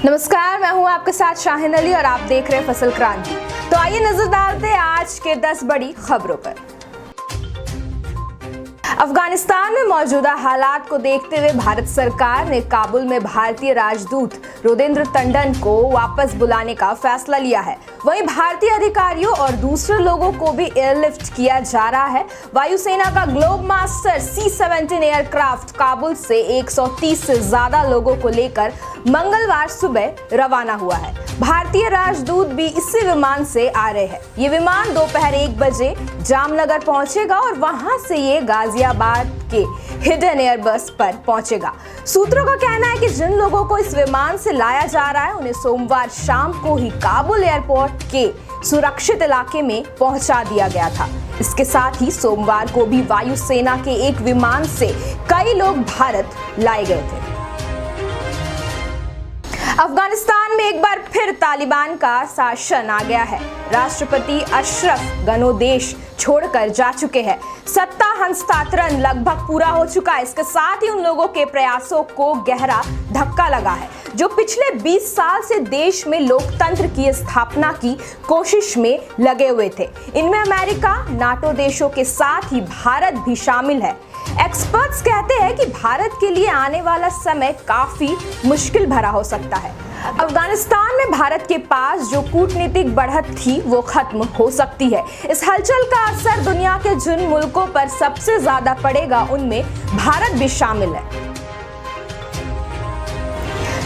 नमस्कार, मैं हूं आपके साथ शाहिन अली और आप देख रहे हैं फसल क्रांति। तो आइए नजर डालते हैं आज के 10 बड़ी खबरों पर। अफगानिस्तान में मौजूदा हालात को देखते हुए भारत सरकार ने काबुल में भारतीय राजदूत रुदेंद्र टंडन को वापस बुलाने का फैसला लिया है। वहीं भारतीय अधिकारियों और दूसरे लोगों को भी एयरलिफ्ट किया जा रहा है। वायुसेना का ग्लोबमास्टर C-17 एयरक्राफ्ट काबुल से 130 से ज्यादा लोगों को लेकर मंगलवार सुबह रवाना हुआ है। भारतीय राजदूत भी इसी विमान से आ रहे हैं। ये विमान दोपहर 1 बजे जामनगर पहुंचेगा और वहां से ये गाजियाबाद के हिडन एयरबस पर पहुंचेगा। सूत्रों का कहना है कि जिन लोगों को इस विमान से लाया जा रहा है उन्हें सोमवार शाम को ही काबुल एयरपोर्ट के सुरक्षित इलाके में पहुंचा दिया गया था। इसके साथ ही सोमवार को भी वायुसेना के एक विमान से कई लोग भारत लाए गए थे। अफगानिस्तान में एक बार फिर तालिबान का शासन आ गया है। राष्ट्रपति अशरफ गनी देश छोड़कर जा चुके हैं। सत्ता हस्तांतरण लगभग पूरा हो चुका है। इसके साथ ही उन लोगों के प्रयासों को गहरा धक्का लगा है जो पिछले 20 साल से देश में लोकतंत्र की स्थापना की कोशिश में लगे हुए थे। इनमें अमेरिका, नाटो देशों के साथ ही भारत भी शामिल है। एक्सपर्ट्स कहते हैं कि भारत के लिए आने वाला समय काफी मुश्किल भरा हो सकता है। अफगानिस्तान में भारत के पास जो कूटनीतिक बढ़त थी वो खत्म हो सकती है। इस हलचल का असर दुनिया के जिन मुल्कों पर सबसे ज्यादा पड़ेगा उनमें भारत भी शामिल है।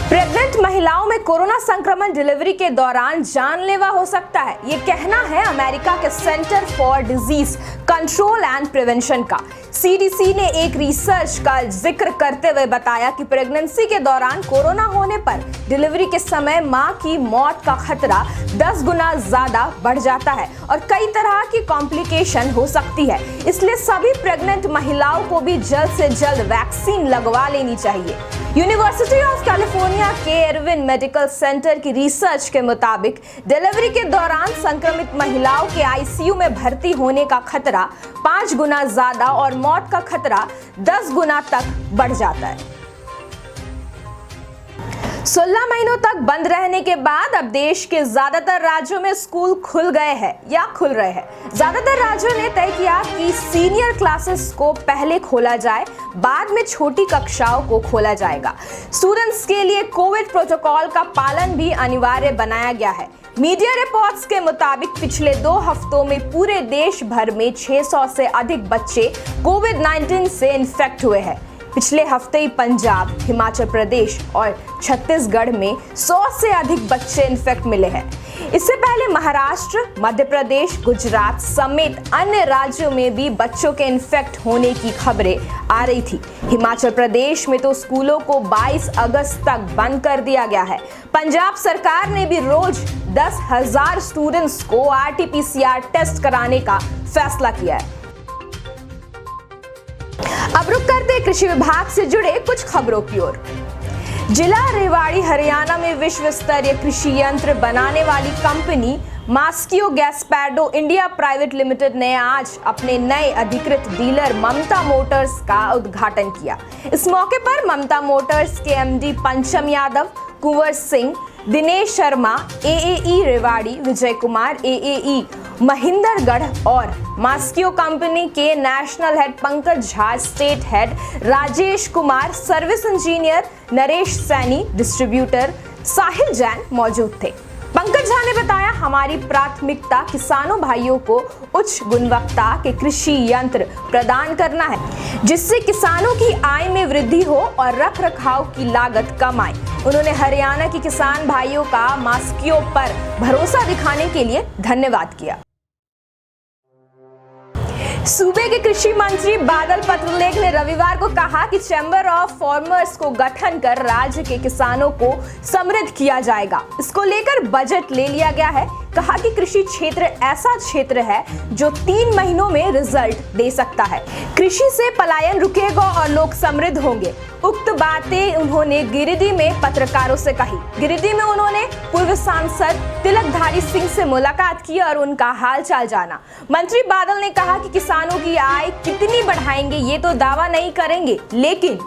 प्रेग्नेंट महिलाओं में कोरोना संक्रमण डिलीवरी के दौरान जानलेवा हो सकता है, ये कहना है अमेरिका के centre for disease control and prevention का। CDC ने एक रिसर्च का जिक्र करते हुए बताया कि प्रेगनेंसी के दौरान कोरोना होने पर डिलीवरी के समय मां की मौत का खतरा 10 गुना ज्यादा बढ़ जाता है और कई तरह की कॉम्प्लिकेशन हो सकती है। इसलिए सभी प्रेग्नेंट महिलाओं को भी जल्द से जल्द वैक्सीन लगवा लेनी चाहिए। यूनिवर्सिटी ऑफ कैलिफोर्निया के इरविन मेडिकल सेंटर की रिसर्च के मुताबिक डिलीवरी के दौरान संक्रमित महिलाओं के ICU में भर्ती होने का खतरा 5 गुना ज्यादा और मौत का खतरा 10 गुना तक बढ़ जाता है। 16 महीनों तक बंद रहने के बाद अब देश के ज्यादातर राज्यों में स्कूल खुल गए हैं या खुल रहे हैं। ज्यादातर राज्यों ने तय किया कि सीनियर क्लासेस को पहले खोला जाए, बाद में छोटी कक्षाओं को खोला जाएगा। स्टूडेंट्स के लिए कोविड प्रोटोकॉल का पालन भी अनिवार्य बनाया गया है। मीडिया रिपोर्ट्स के मुताबिक पिछले 2 हफ्तों में पूरे देश भर में 600 से अधिक बच्चे कोविड-19 से इन्फेक्ट हुए हैं। पिछले हफ्ते ही पंजाब, हिमाचल प्रदेश और छत्तीसगढ़ में 100 से अधिक बच्चे इन्फेक्ट मिले हैं। इससे पहले महाराष्ट्र, मध्य प्रदेश, गुजरात समेत अन्य राज्यों में भी बच्चों के इन्फेक्ट होने की खबरें आ रही थी। हिमाचल प्रदेश में तो स्कूलों को 22 अगस्त तक बंद कर दिया गया है। पंजाब सरकार ने भी रोज 10,000 स्टूडेंट्स को RT-PCR टेस्ट कराने का फैसला किया है। अब रुक करते कृषि विभाग से जुड़े कुछ खबरों की ओर। जिला रेवाड़ी हरियाणा में विश्व स्तरीय कृषि यंत्र बनाने वाली कंपनी मास्कियो गैस्पेडो इंडिया प्राइवेट लिमिटेड ने आज अपने नए अधिकृत डीलर ममता मोटर्स का उद्घाटन किया। इस मौके पर ममता मोटर्स के MD पंचम यादव, कुंवर सिंह, दिनेश शर्मा, AAE रेवाड़ी, विजय कुमार, AAE महिंदरगढ़ और मास्कियो कंपनी के national head Pankaj Jha, state head Rajesh Kumar, service engineer Naresh Saini, distributor Sahil Jain मौजूद थे। पंकज झा ने बताया, हमारी प्राथमिकता किसानों भाइयों को उच्च गुणवत्ता के कृषि यंत्र प्रदान करना है जिससे किसानों की आय में वृद्धि हो और रख रखाव की लागत कम आए। उन्होंने हरियाणा के किसान भाइयों का मास्कियो पर भरोसा दिखाने के लिए धन्यवाद किया। सूबे के कृषि मंत्री बादल पत्रलेख ने रविवार को कहा कि चैम्बर ऑफ फार्मर्स को गठन कर राज्य के किसानों को समृद्ध किया जाएगा। इसको लेकर बजट ले लिया गया है। कहा कि कृषि क्षेत्र ऐसा क्षेत्र है जो 3 महीनों में रिजल्ट दे सकता है। कृषि से पलायन रुकेगा और लोग समृद्ध होंगे। उक्त बातें उन्होंने गिरिडीह में पत्रकारों से कही। गिरिडीह में उन्होंने पूर्व सांसद तिलकधारी सिंह से मुलाकात की और उनका हालचाल जाना। मंत्री बादल ने कहा कि किसानों की आय कितनी बढ़ाएंगे ये तो दावा नहीं करेंगे, लेकिन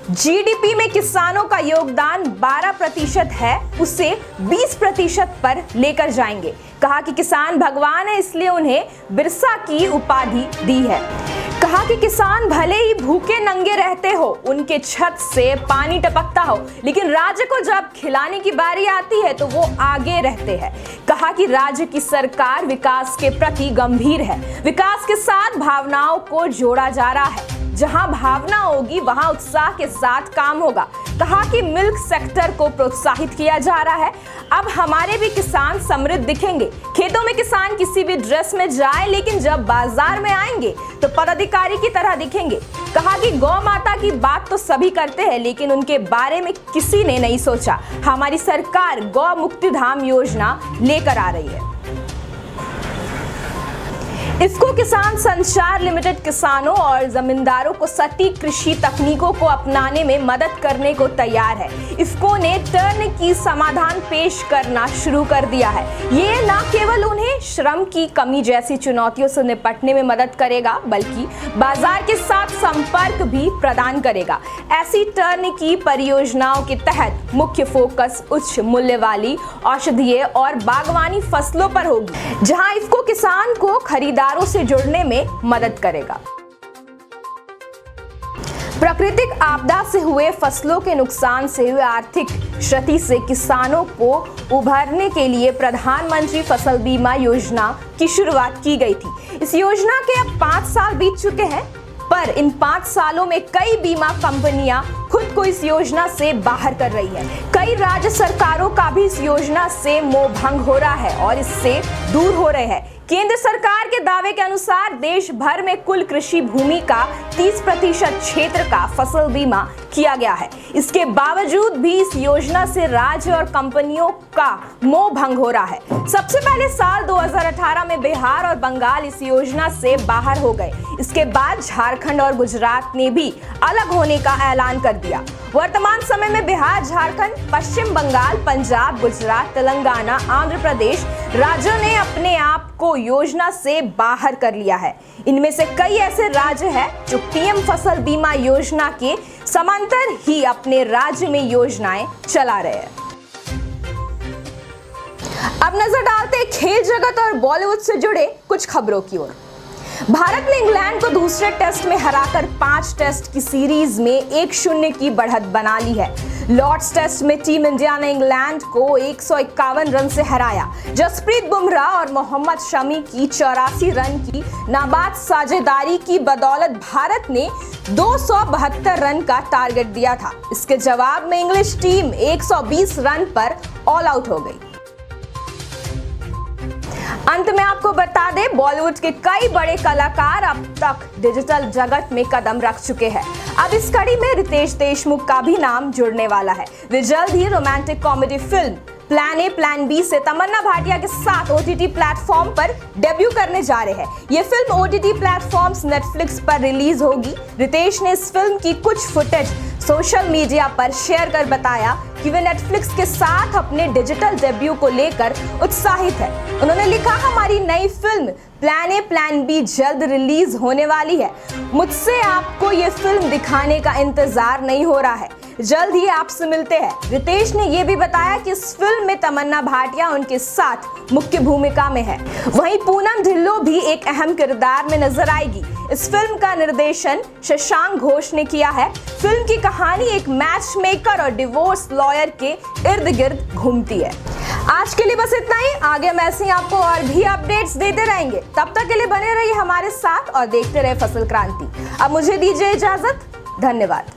जीडीपी में किसानों का योगदान 12% है, उसे 20% पर लेकर जाएंगे। कहा कि किसान भगवान है, इसलिए उन्हें बिरसा की उपाधि दी है। कहा कि किसान भले ही भूखे नंगे रहते हो, उनके छत से पानी टपकता हो, लेकिन राज्य को जब खिलाने की बारी आती है तो वो आगे रहते हैं। कहा कि राज्य की सरकार विकास के प्रति गंभीर है, विकास के साथ भावनाओं को जोड़ा जा रहा है। जहां भावना होगी वहां उत्साह के साथ काम होगा। कहा कि मिल्क सेक्टर को प्रोत्साहित किया जा रहा है। अब हमारे भी किसान समृद्ध दिखेंगे। खेतों में किसान किसी भी ड्रेस में जाए, लेकिन जब बाजार में आएंगे तो पदाधिकारी की तरह दिखेंगे। कहा कि गौ माता की बात तो सभी करते हैं, लेकिन उनके बारे में किसी ने नहीं सोचा। हमारी सरकार गौ मुक्ति धाम योजना लेकर आ रही है। इफ्को किसान संचार लिमिटेड किसानों और जमींदारों को सटीक कृषि तकनीकों को अपनाने में मदद करने को तैयार है। इफ्को ने टर्न की समाधान पेश करना शुरू कर दिया है। ये न केवल उन्हें श्रम की कमी जैसी चुनौतियों से निपटने में मदद करेगा, बल्कि बाजार के साथ संपर्क भी प्रदान करेगा। ऐसी टर्न की परियोजनाओं के तहत मुख्य फोकस उच्च मूल्य वाली औषधीय और बागवानी फसलों पर होगी, जहां इफ्को किसान को खरीदारों से जुड़ने में मदद करेगा। प्राकृतिक आपदा से हुए फसलों के नुकसान से हुए आर्थिक क्षति से किसानों को उभरने के लिए प्रधानमंत्री फसल बीमा योजना की शुरुआत की गई थी। इस योजना के अब 5 साल बीत चुके हैं, पर इन 5 सालों में कई बीमा कंपनियां खुद को इस योजना से बाहर कर रही है। कई राज्य सरकारों का भी इस योजना से मोह भंग हो रहा है और इससे दूर हो रहे हैं। केंद्र सरकार के दावे के अनुसार देश भर में कुल कृषि भूमि का 30% क्षेत्र का फसल बीमा किया गया है। इसके बावजूद भी इस योजना से राज्य और कंपनियों का मोह भंग हो रहा है। सबसे पहले साल 2018 में बिहार और बंगाल इस योजना से बाहर हो गए। इसके बाद झारखंड और गुजरात ने भी अलग होने का ऐलान कर दिया। वर्तमान समय में बिहार, झारखंड, पश्चिम बंगाल, पंजाब, गुजरात, तेलंगाना, आंध्र प्रदेश राज्यों ने अपने आप को योजना से बाहर कर लिया है। इनमें से कई ऐसे राज्य हैं जो पीएम फसल बीमा योजना के समांतर ही अपने राज्य में योजनाएं चला रहे हैं। अब नजर डालते हैं खेल जगत और बॉलीवुड से जुड़े कुछ खबरों की ओर। भारत ने इंग्लैंड को दूसरे टेस्ट में हराकर 5 टेस्ट की सीरीज में 1-0 की बढ़त बना ली है। लॉर्ड्स टेस्ट में टीम इंडिया ने इंग्लैंड को 151 रन से हराया। जसप्रीत बुमराह और मोहम्मद शमी की 84 रन की नाबाद साझेदारी की बदौलत भारत ने 272 रन का टारगेट दिया था। इसके जवाब में इंग्लिश टीम 120 रन पर ऑल आउट हो गई। अंत में आपको बता दें, बॉलीवुड के कई बड़े कलाकार अब तक डिजिटल जगत में कदम रख चुके हैं। अब इस कड़ी में रितेश देशमुख का भी नाम जुड़ने वाला है। वे जल्द ही romantic comedy film plan A plan B से तमन्ना भाटिया के साथ ओटीटी प्लेटफॉर्म पर डेब्यू करने जा रहे हैं। ये फिल्म ओटीटी प्लेटफॉर्म्स नेटफ्लिक्स पर रिलीज होगी। रितेश ने इस फिल्म की कुछ फुटेज सोशल मीडिया पर शेयर कर बताया कि वे नेटफ्लिक्स के साथ अपने डिजिटल डेब्यू को लेकर उत्साहित है। उन्होंने लिखा, हमारी नई film plan A plan B जल्द रिलीज होने वाली है। मुझसे आपको ये फिल्म दिखाने का इंतजार नहीं हो रहा है। जल्द ही आपसे मिलते हैं। रितेश ने यह भी बताया कि इस फिल्म में तमन्ना भाटिया उनके साथ मुख्य भूमिका में है। वहीं पूनम ढिल्लों भी एक अहम किरदार में नजर आएगी। इस फिल्म का निर्देशन शशांक घोष ने किया है। फिल्म की कहानी एक मैच मेकर और डिवोर्स लॉयर के इर्द गिर्द घूमती है। आज के लिए बस इतना ही। आगे हम ऐसे ही आपको और भी अपडेट्स देते रहेंगे। तब तक के लिए बने रहिए हमारे साथ और देखते रहे फसल क्रांति। अब मुझे दीजिए इजाजत। धन्यवाद।